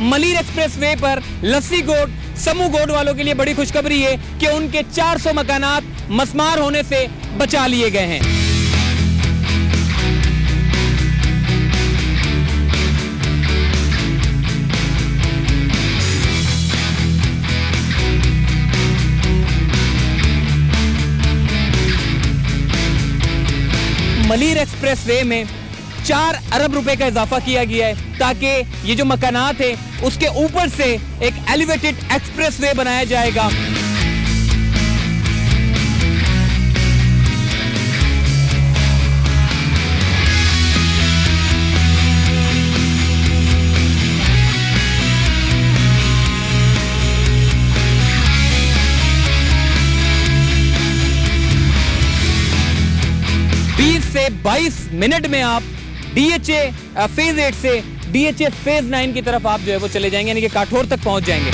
Malir express way पर लस्सी गोड समूह गोड वालों के लिए बड़ी खुशखबरी है कि उनके 400 मकानात मस्मार होने से बचा लिए गए हैं। मलीर एक्सप्रेस वे में 4 अरब रुपए का इजाफा किया गया है ताकि ये जो मकानात है उसके ऊपर से एक एलिवेटेड एक्सप्रेस वे बनाया जाएगा। से 22 मिनट में आप DHA फेज 8 से DHA फेज 9 की तरफ आप जो है वो चले जाएंगे, यानी कि काठौर तक पहुंच जाएंगे।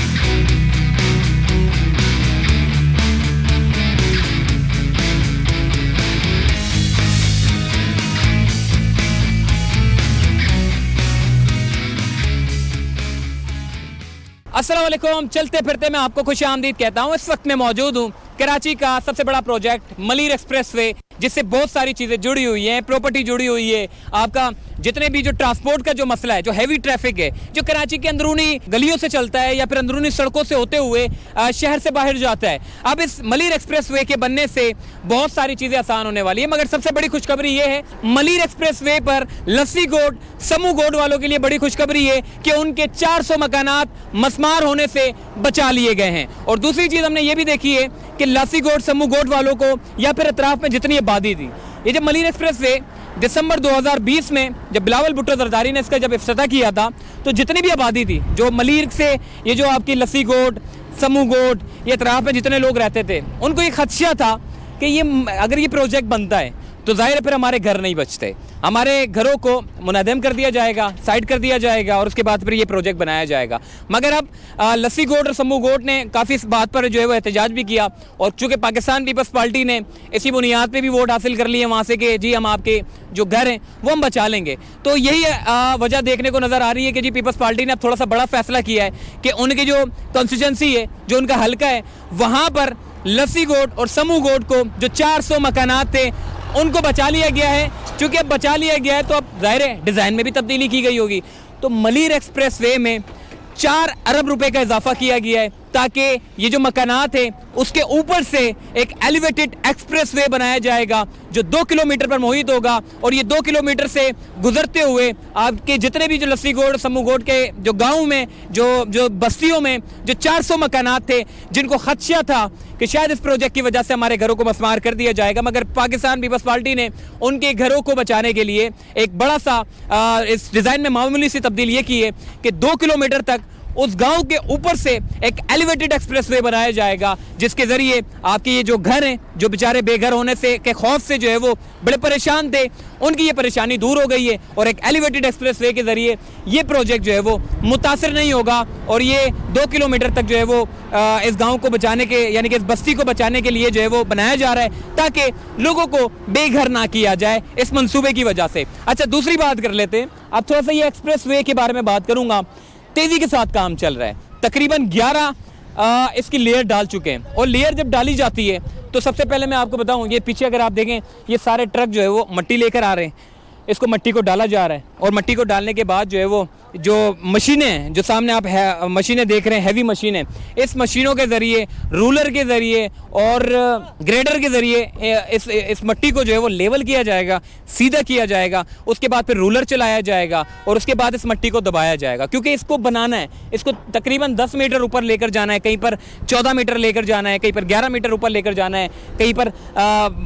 अस्सलाम वालेकुम, चलते फिरते मैं आपको खुश आमदीद कहता हूं। इस वक्त मैं मौजूद हूं कराची का सबसे बड़ा प्रोजेक्ट मलीर एक्सप्रेस वे, जिससे बहुत सारी चीज़ें जुड़ी हुई हैं, प्रॉपर्टी जुड़ी हुई है। आपका जितने भी जो ट्रांसपोर्ट का जो मसला है, जो हैवी ट्रैफिक है, जो कराची के अंदरूनी गलियों से चलता है या फिर अंदरूनी सड़कों से होते हुए शहर से बाहर जाता है, अब इस मलीर एक्सप्रेस वे के बनने से बहुत सारी चीज़ें आसान होने वाली है। मगर सबसे बड़ी खुशखबरी ये है, मलीर एक्सप्रेस वे पर लस्सी गोड समूह गोड वालों के लिए बड़ी खुशखबरी है कि उनके 400 मकानात मस्मार होने से बचा लिए गए हैं। और दूसरी चीज़ हमने ये भी देखी है कि लस्सी गोड समूह गोड वालों को या फिर अतराफ में जितनी आबादी थी, ये जब मलीर एक्सप्रेस वे दिसंबर 2020 में जब बिलावल भुट्टो जरदारी ने इसका जब इफ्तिताह किया था, तो जितनी भी आबादी थी जो मलीर से ये जो आपकी लस्सी गोड समूह गोड ये अतराफ में जितने लोग रहते थे, उनको ये खदशा था कि ये अगर ये प्रोजेक्ट बनता है तो जाहिर है फिर हमारे घर नहीं बचते, हमारे घरों को मुनहदम कर दिया जाएगा, साइड कर दिया जाएगा और उसके बाद फिर ये प्रोजेक्ट बनाया जाएगा। मगर अब लस्सी गोड और समूह गोड ने काफ़ी इस बात पर जो है वो एहतजाज भी किया, और चूँकि पाकिस्तान पीपल्स पार्टी ने इसी बुनियाद पे भी वोट हासिल कर लिए वहाँ से कि जी हम आपके जो घर हैं वो हम बचा लेंगे, तो यही वजह देखने को नज़र आ रही है कि जी पीपल्स पार्टी ने अब थोड़ा सा बड़ा फैसला किया है कि उनकी जो कॉन्स्टिट्यूंसी है, जो उनका हल्का है, वहाँ पर लस्सी गोड और समूह गोड को जो 400 मकानात थे उनको बचा लिया गया है। चूँकि अब बचा लिया गया है तो अब जाहिर है डिज़ाइन में भी तब्दीली की गई होगी। तो मलीर एक्सप्रेस वे में 4 अरब रुपए का इजाफा किया गया है ताकि ये जो मकानात है उसके ऊपर से एक एलिवेटेड एक्सप्रेस वे बनाया जाएगा जो 2 किलोमीटर पर मुहित होगा, और ये 2 किलोमीटर से गुजरते हुए आपके जितने भी जो लस्सी गोड समूह गोड के जो गाँव में जो बस्तियों में जो 400 मकानात थे जिनको खदशा था कि शायद इस प्रोजेक्ट की वजह से हमारे घरों को मस्मार कर दिया जाएगा, मगर पाकिस्तान पीपल्स पार्टी ने उनके घरों को बचाने के लिए एक बड़ा सा इस डिज़ाइन में मामूली सी तब्दीली ये की है कि 2 किलोमीटर तक उस गांव के ऊपर से एक एलिवेटेड एक्सप्रेसवे बनाया जाएगा, जिसके ज़रिए आपके ये जो घर हैं, जो बेचारे बेघर होने से के खौफ से जो है वो बड़े परेशान थे, उनकी ये परेशानी दूर हो गई है। और एक एलिवेटेड एक्सप्रेसवे के ज़रिए ये प्रोजेक्ट जो है वो मुतासिर नहीं होगा, और ये 2 किलोमीटर तक जो है वो इस गाँव को बचाने के, यानी कि इस बस्ती को बचाने के लिए जो है वो बनाया जा रहा है ताकि लोगों को बेघर ना किया जाए इस मंसूबे की वजह से। अच्छा, दूसरी बात कर लेते हैं, अब थोड़ा सा ये एक्सप्रेसवे के बारे में बात करूँगा। तेज़ी के साथ काम चल रहा है, तकरीबन 11 इसकी लेयर डाल चुके हैं, और लेयर जब डाली जाती है तो सबसे पहले मैं आपको बताऊं, ये पीछे अगर आप देखें ये सारे ट्रक जो है वो मट्टी लेकर आ रहे हैं, इसको मट्टी को डाला जा रहा है, और मट्टी को डालने के बाद जो है वो जो मशीनें हैं, जो सामने आप मशीनें देख रहे हैं, हैवी मशीनें, इस मशीनों के ज़रिए, रूलर के ज़रिए और ग्रेडर के ज़रिए इस मट्टी को जो है वो लेवल किया जाएगा, सीधा किया जाएगा, उसके बाद फिर रूलर चलाया जाएगा और उसके बाद इस मट्टी को दबाया जाएगा, क्योंकि इसको बनाना है, इसको तकरीबन 10 मीटर ऊपर लेकर जाना है, कहीं पर 14 मीटर लेकर जाना है, कहीं पर 11 मीटर ऊपर लेकर जाना है, कहीं पर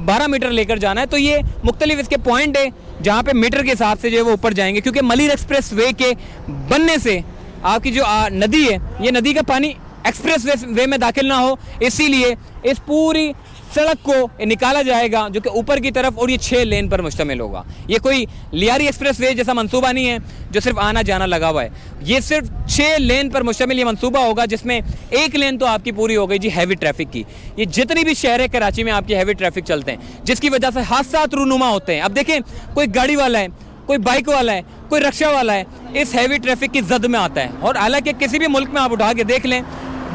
12 मीटर लेकर जाना है। तो ये मुख्तलिफ इसके पॉइंट है जहाँ पे मीटर के हिसाब से जो है वो ऊपर जाएंगे, क्योंकि मलीर एक्सप्रेस वे के बनने से आपकी जो नदी है, ये नदी का पानी एक्सप्रेस वे में दाखिल ना हो, इसीलिए इस पूरी सड़क को निकाला जाएगा जो कि ऊपर की तरफ, और ये 6 लेन पर मुश्तमिल होगा। ये कोई लियारी एक्सप्रेस वे जैसा मंसूबा नहीं है जो सिर्फ आना जाना लगा हुआ है, ये सिर्फ 6 लेन पर मुश्तमिल ये मंसूबा होगा, जिसमें 1 लेन तो आपकी पूरी हो गई जी हैवी ट्रैफिक की। ये जितनी भी शहर है कराची में आपकी हैवी ट्रैफिक चलते हैं, जिसकी वजह से हादसात रूनुमा होते हैं। अब देखें, कोई गाड़ी वाला है, कोई बाइक वाला है, कोई रिक्शा वाला है, इस हैवी ट्रैफिक की जद में आता है। और हालांकि किसी भी मुल्क में आप उठा के देख लें,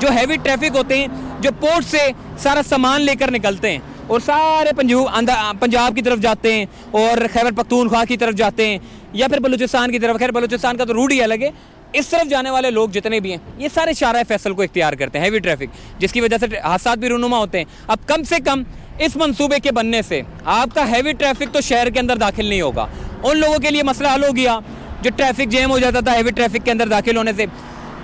जो हैवी ट्रैफिक होते हैं, जो पोर्ट से सारा सामान लेकर निकलते हैं और सारे पंजाब की तरफ जाते हैं और खैबर पख्तूनख्वा की तरफ जाते हैं या फिर बलूचिस्तान की तरफ, खैर बलूचिस्तान का तो रूट ही अलग है, इस तरफ जाने वाले लोग जितने भी हैं ये सारे शारा फैसल को इख्तियार करते हैं, हैवी ट्रैफिक, जिसकी वजह से हादसा भी रूनुमा होते हैं। अब कम से कम इस मंसूबे के बनने से आपका हैवी ट्रैफिक तो शहर के अंदर दाखिल नहीं होगा। उन लोगों के लिए मसला हल हो गया जो ट्रैफिक जैम हो जाता था हैवी ट्रैफिक के अंदर दाखिल होने से।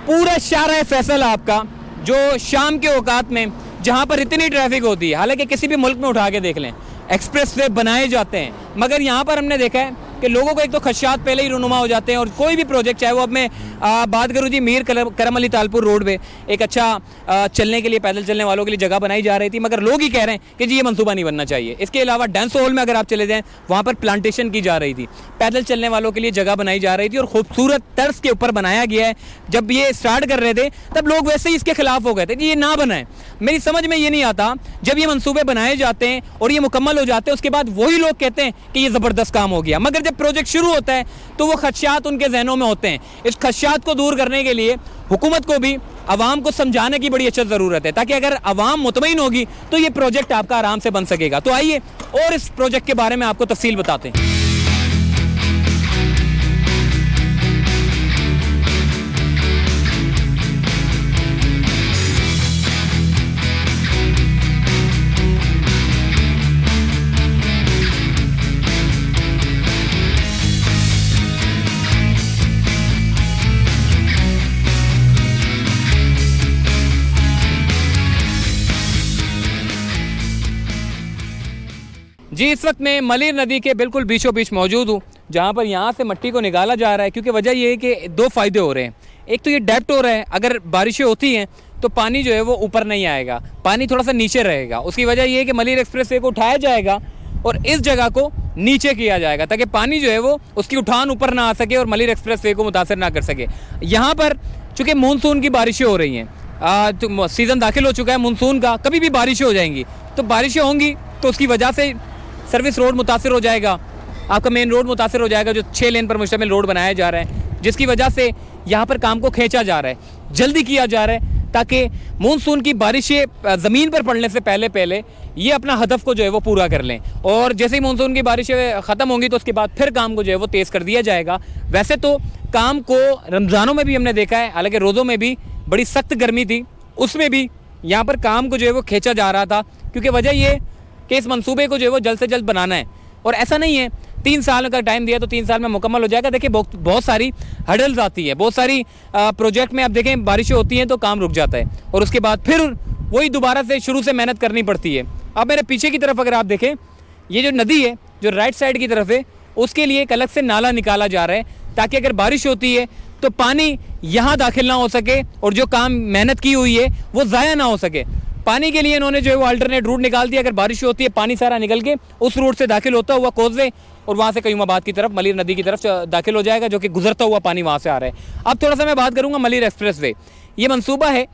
पूरा शारा फैसल आपका जो शाम के औकात में जहाँ पर इतनी ट्रैफिक होती है, हालांकि किसी भी मुल्क में उठा के देख लें एक्सप्रेस वे बनाए जाते हैं, मगर यहाँ पर हमने देखा है कि लोगों को एक तो खदशात पहले ही रूनुमा हो जाते हैं। और कोई भी प्रोजेक्ट, चाहे वो अब मैं बात करूँ जी मीर करम अली तालपुर रोड पे एक अच्छा चलने के लिए, पैदल चलने वालों के लिए जगह बनाई जा रही थी, मगर लोग ही कह रहे हैं कि जी ये मंसूबा नहीं बनना चाहिए। इसके अलावा डांस हॉल में अगर आप चले जाएँ, वहाँ पर प्लांटेशन की जा रही थी, पैदल चलने वालों के लिए जगह बनाई जा रही थी और खूबसूरत तर्ज के ऊपर बनाया गया है। जब ये स्टार्ट कर रहे थे तब लोग वैसे ही इसके खिलाफ हो गए थे कि ये ना बनाए। मेरी समझ में ये नहीं आता, जब ये मंसूबे बनाए जाते हैं और ये मुकम्मल हो जाते हैं, उसके बाद वही लोग कहते हैं कि ये ज़बरदस्त काम हो गया, मगर जब प्रोजेक्ट शुरू होता है तो वो खदशात उनके जहनों में होते हैं। इस खदशात को दूर करने के लिए हुकूमत को भी आवाम को समझाने की बड़ी अच्छी ज़रूरत है, ताकि अगर आवाम मुतमईन होगी तो ये प्रोजेक्ट आपका आराम से बन सकेगा। तो आइए और इस प्रोजेक्ट के बारे में आपको तफसील बताते हैं। जी इस वक्त मैं मलिर नदी के बिल्कुल बीचों बीच मौजूद हूँ, जहाँ पर यहाँ से मिट्टी को निकाला जा रहा है, क्योंकि वजह ये है कि दो फ़ायदे हो रहे हैं। एक तो ये डेप्थ हो रहा है, अगर बारिशें होती हैं तो पानी जो है वो ऊपर नहीं आएगा, पानी थोड़ा सा नीचे रहेगा। उसकी वजह ये है कि मलिर एक्सप्रेस वे को उठाया जाएगा और इस जगह को नीचे किया जाएगा, ताकि पानी जो है वो उसकी उठान ऊपर ना आ सके और मलिर एक्सप्रेस वे को मुतासर ना कर सके। यहाँ पर चूँकि मानसून की बारिशें हो रही हैं, तो सीज़न दाखिल हो चुका है मानसून का, कभी भी बारिशें हो जाएंगी, तो बारिशें होंगी तो उसकी वजह से सर्विस रोड मुतासर हो जाएगा, आपका मेन रोड मुतासर हो जाएगा, जो 6 लेन पर मुश्तमिल रोड बनाया जा रहा है, जिसकी वजह से यहाँ पर काम को खींचा जा रहा है, जल्दी किया जा रहा है, ताकि मानसून की बारिशें ज़मीन पर पड़ने से पहले पहले ये अपना हदफ को जो है वो पूरा कर लें। और जैसे ही मानसून की बारिशें ख़त्म होंगी तो उसके बाद फिर काम को जो है वो तेज़ कर दिया जाएगा। वैसे तो काम को रमज़ानों में भी हमने देखा है, हालांकि रोज़ों में भी बड़ी सख्त गर्मी थी, उसमें भी यहाँ पर काम को जो है वो खींचा जा रहा था, क्योंकि वजह ये कि इस मंसूबे को जो है वो जल्द से जल्द बनाना है। और ऐसा नहीं है 3 साल का टाइम दिया तो 3 साल में मुकम्मल हो जाएगा। देखिए बहुत सारी हडल्स आती है, बहुत सारी प्रोजेक्ट में आप देखें बारिशें होती हैं तो काम रुक जाता है और उसके बाद फिर वही दोबारा से शुरू से मेहनत करनी पड़ती है। अब मेरे पीछे की तरफ अगर आप देखें, ये जो नदी है जो राइट साइड की तरफ है, उसके लिए एक अलग से नाला निकाला जा रहा है, ताकि अगर बारिश होती है तो पानी यहाँ दाखिल ना हो सके और जो काम मेहनत की हुई है वो ज़ाया ना हो सके। पानी के लिए इन्होंने जो है वो अल्टरनेट रूट निकाल दिया। अगर बारिश होती है पानी सारा निकल के उस रूट से दाखिल होता हुआ कोसवे और वहाँ से कयूमाबाद की तरफ, मलिर नदी की तरफ दाखिल हो जाएगा, जो कि गुजरता हुआ पानी वहाँ से आ रहा है। अब थोड़ा सा मैं बात करूँगा मलिर एक्सप्रेस वे। ये मंसूबा है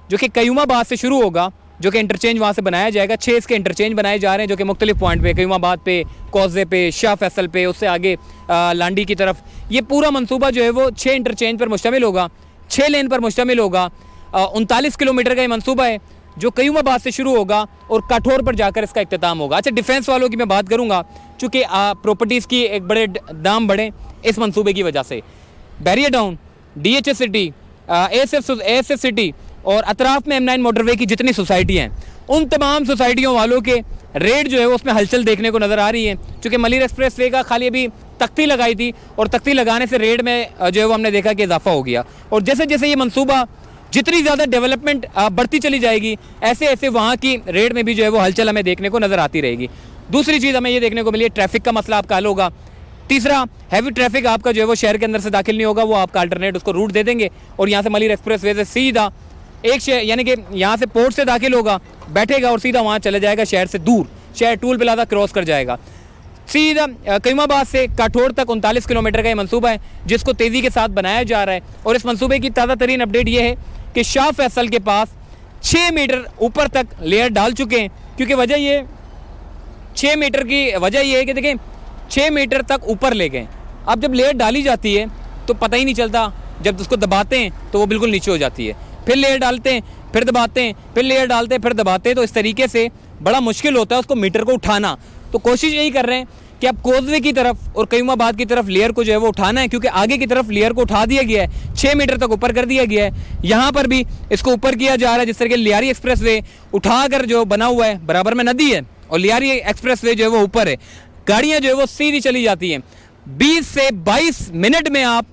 जो कि कयूमाबाद से शुरू होगा, जो कि इंटरचेंज वहाँ से बनाया जाएगा। 6 इसके इंटरचेंज बनाए जा रहे हैं, जो कि मुख्तलिफ पॉइंट पे, कयूमाबाद पे, कोसवे पे, शाह फैसल पे, उससे आगे लांडी की तरफ। ये पूरा मंसूबा जो है वो 6 इंटरचेंज पर मुश्तमिल होगा, 6 लेन पर मुश्तमिल होगा। 39 किलोमीटर का ये मंसूबा है जो कयूमाबाद से शुरू होगा और कठोर पर जाकर इसका इख्तिताम होगा। अच्छा, डिफेंस वालों की मैं बात करूँगा, चूँकि प्रॉपर्टीज़ की एक बड़े दाम बढ़े इस मंसूबे की वजह से। Barrier town, DHS city, ASF city और अतराफ में M9 मोटरवे की जितनी सोसाइटी हैं, उन तमाम सोसाइटियों वालों के रेट जो है उसमें हलचल देखने को नज़र आ रही है। चूँकि मलिर एक्सप्रेस वे का खाली अभी तख्ती लगाई थी और तख्ती लगाने से रेट में जो है वो हमने देखा कि इजाफा हो गया। और जैसे जैसे ये मंसूबा जितनी ज़्यादा डेवलपमेंट बढ़ती चली जाएगी, ऐसे ऐसे वहाँ की रेट में भी जो है वो हलचल हमें देखने को नज़र आती रहेगी। दूसरी चीज़ हमें ये देखने को मिली, ट्रैफिक का मसला आपका हल होगा। तीसरा, हैवी ट्रैफिक आपका जो है वो शहर के अंदर से दाखिल नहीं होगा, वो आपका अल्टरनेट उसको रूट दे देंगे और यहाँ से मलिर एक्सप्रेस वे से सीधा एक शहर, यानी कि यहाँ से पोर्ट से दाखिल होगा, बैठेगा और सीधा वहाँ चले जाएगा शहर से दूर, शहर टूल प्लाजा क्रॉस कर जाएगा सीधा कयूमाबाद से काठोर तक। 39 किलोमीटर का ये मंसूबा है जिसको तेज़ी के साथ बनाया जा रहा है। और इस मंसूबे की ताज़ा तरीन अपडेट ये है कि शाह फैसल के पास 6 मीटर ऊपर तक लेयर डाल चुके हैं, क्योंकि वजह ये 6 मीटर की वजह ये है कि देखें 6 मीटर तक ऊपर ले गए। अब जब लेयर डाली जाती है तो पता ही नहीं चलता, जब उसको दबाते हैं तो वो बिल्कुल नीचे हो जाती है, फिर लेयर डालते हैं, फिर दबाते हैं, फिर लेयर डालते हैं, फिर दबाते हैं, तो इस तरीके से बड़ा मुश्किल होता है उसको मीटर को उठाना। तो कोशिश यही कर रहे हैं कि अब कोजवे की तरफ और कयूमाबाद की तरफ लेयर को जो है वो उठाना है, क्योंकि आगे की तरफ लेयर को उठा दिया गया है, 6 मीटर तक ऊपर कर दिया गया है। यहाँ पर भी इसको ऊपर किया जा रहा है, जिस तरह के लियारी एक्सप्रेस वे उठाकर जो बना हुआ है, बराबर में नदी है और लियारी एक्सप्रेस वे जो है वो ऊपर है, गाड़ियाँ जो है वो सीधी चली जाती हैं। 20 से 22 मिनट में आप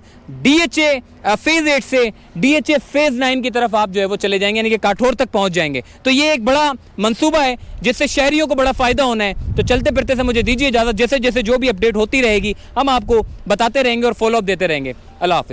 DHA फेज 8 से DHA फेज 9 की तरफ आप जो है वो चले जाएंगे, यानी कि काठौर तक पहुंच जाएंगे। तो ये एक बड़ा मंसूबा है जिससे शहरियों को बड़ा फायदा होना है। तो चलते फिरते से मुझे दीजिए इजाजत, जैसे जैसे जो भी अपडेट होती रहेगी हम आपको बताते रहेंगे और फॉलो अप देते रहेंगे। अल्लाह हाफिज़।